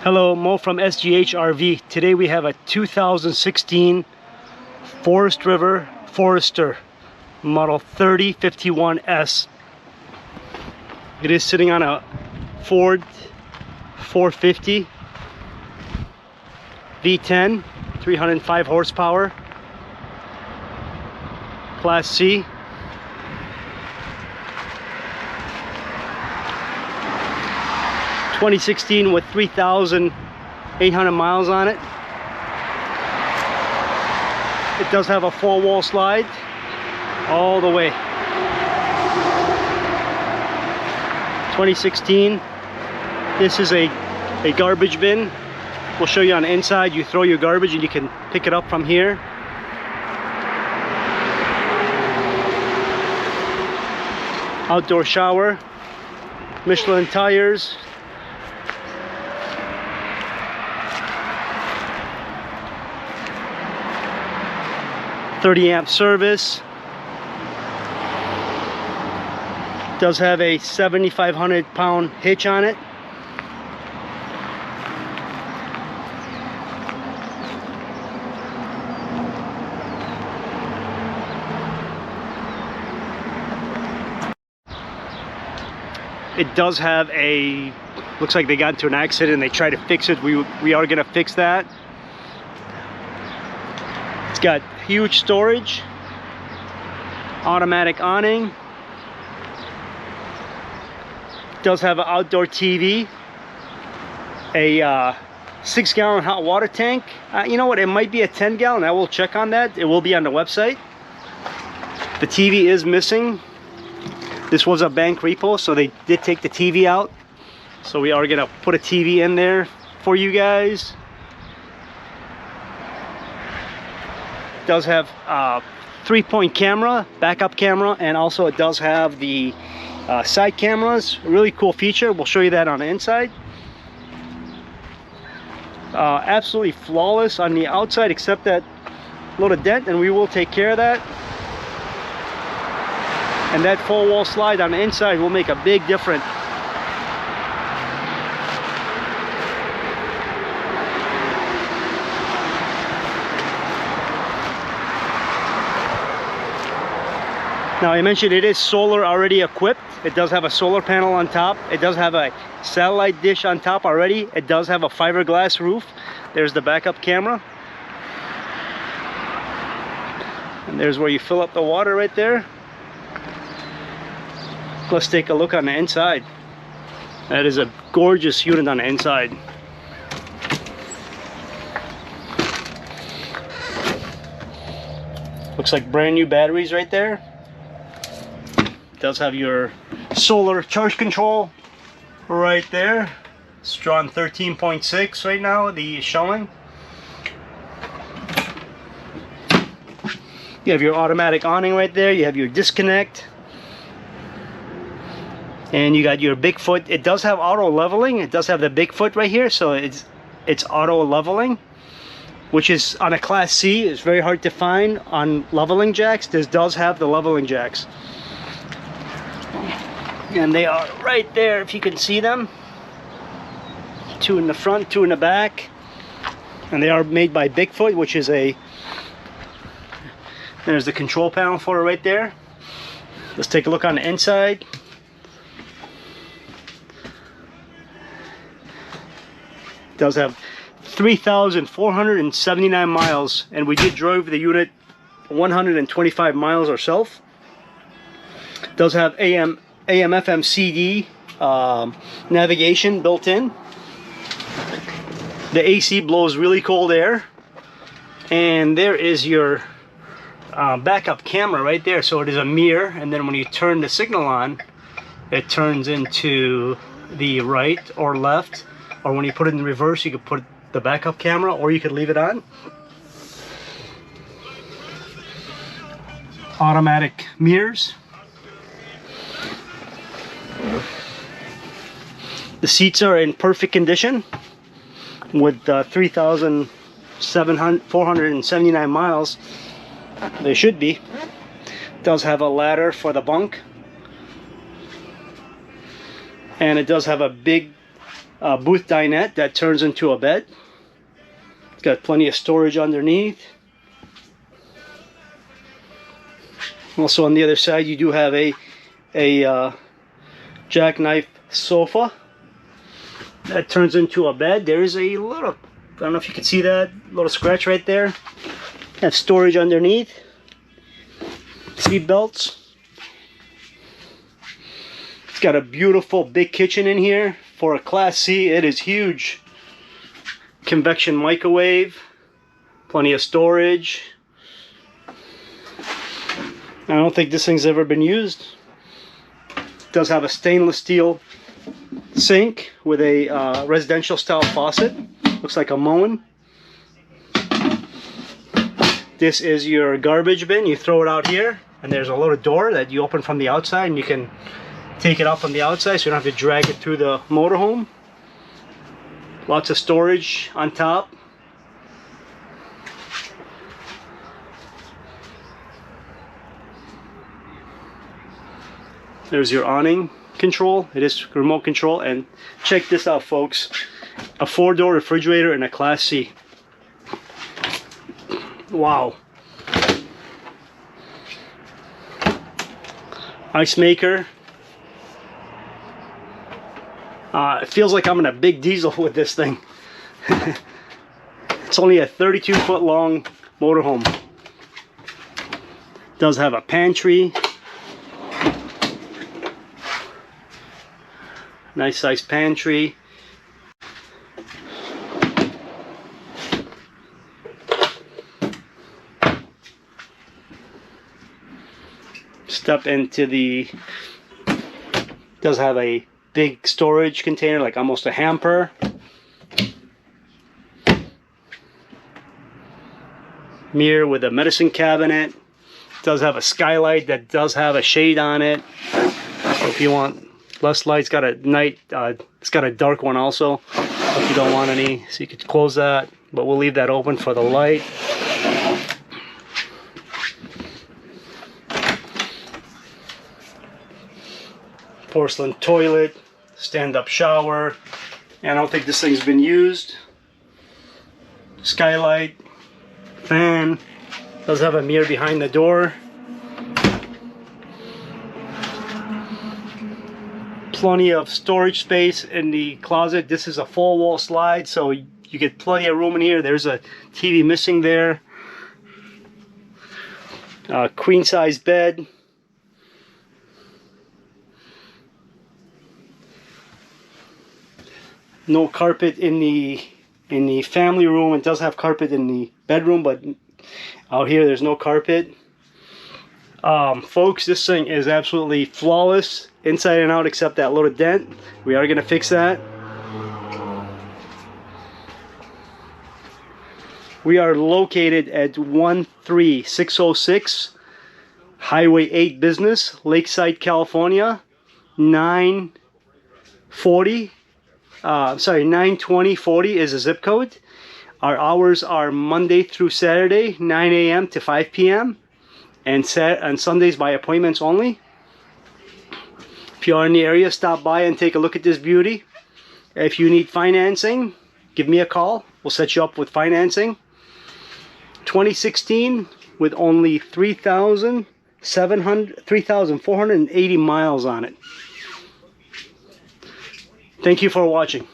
Hello, Mo from SGH RV. Today we have a 2016 Forest River Forester model 3051S. It is sitting on a Ford E450 V10, 305 horsepower, Class C. (2016) with 3,800 miles on it. It does have a four-wall slide all the way. 2016. This is a garbage bin. We'll show you on the inside. You throw your garbage and you can pick it up from here. Outdoor shower, Michelin tires, .30 amp service. Does have a 7,500 pound hitch on it. It does have a, looks like they got into an accident and they tried to fix it. We are gonna fix that. It's got huge storage, automatic awning. Does have an outdoor TV, a 6-gallon hot water tank. You know what, it might be a 10-gallon. I will check on that. It will be on the website. The TV is missing. This was a bank repo, so they did take the TV out. So we are gonna put a TV in there for you guys. Does have 3-point camera, backup camera, and also it does have the side cameras. A really cool feature. We'll show you that on the inside. Absolutely flawless on the outside except that little dent, and we will take care of that. And that full wall slide on the inside will make a big difference. Now I mentioned it is solar already equipped. It does have a solar panel on top. It does have a satellite dish on top already. It does have a fiberglass roof. There's the backup camera. And there's where you fill up the water right there. Let's take a look on the inside. That is a gorgeous unit on the inside. Looks like brand new batteries right there. Does have your solar charge control right there. It's drawn 13.6 right now, the showing. You have your automatic awning right there. You have your disconnect. And you got your Bigfoot. It does have auto leveling. It does have the Bigfoot right here, so it's auto leveling, which is on a Class C. It's very hard to find on leveling jacks. This does have the leveling jacks. And they are right there, if you can see them. 2 in the front, 2 in the back. And they are made by Bigfoot, which is a... There's the control panel for it right there. Let's take a look on the inside. It does have 3,479 miles, and we did drive the unit 125 miles ourselves. It does have AM FM CD navigation built in. The AC blows really cold air, and there is your backup camera right there. So it is a mirror, and then when you turn the signal on, it turns into the right or left, or when you put it in reverse, you could put the backup camera, or you could leave it on. Automatic mirrors. The seats are in perfect condition with 3,479 miles. They should be. It does have a ladder for the bunk. And it does have a big Booth dinette that turns into a bed. It's got plenty of storage underneath. Also on the other side, you do have a jackknife sofa that turns into a bed. There's a little, I don't know if you can see that, little scratch right there. Have storage underneath. Seat belts. It's got a beautiful big kitchen in here. For a Class C, it is huge. Convection microwave. Plenty of storage. I don't think this thing's ever been used. It does have a stainless steel sink with a residential style faucet. Looks like a Moen. This is your garbage bin. You throw it out here, and there's a little door that you open from the outside, and you can take it out from the outside so you don't have to drag it through the motorhome. Lots of storage on top. There's your awning control. It is remote control. And check this out, folks. A 4-door refrigerator in a Class C. Wow. Ice maker. It feels like I'm in a big diesel with this thing. It's only a 32-foot long motorhome. Does have a pantry. Nice size pantry. Step into the, does have a big storage container, like almost a hamper. Mirror with a medicine cabinet. Does have a skylight that does have a shade on it. So if you want less light, it's got a night, it's got a dark one also if you don't want any, so you could close that, but we'll leave that open for the light. Porcelain toilet, stand-up shower, and I don't think this thing's been used. Skylight, fan, does have a mirror behind the door. Plenty of storage space in the closet. This is a full wall slide, so you get plenty of room in here. There's a TV missing there. Queen size bed. No carpet in the family room. It does have carpet in the bedroom, but out here there's no carpet. Folks, this thing is absolutely flawless inside and out except that little dent. We are going to fix that. We are located at 13606 Highway 8 Business, Lakeside, California, 92040 is the zip code. Our hours are Monday through Saturday, 9 a.m. to 5 p.m. and Sundays by appointments only. If you are in the area, stop by and take a look at this beauty. If you need financing, give me a call. We'll set you up with financing. 2016 with only 3,480 miles on it. Thank you for watching.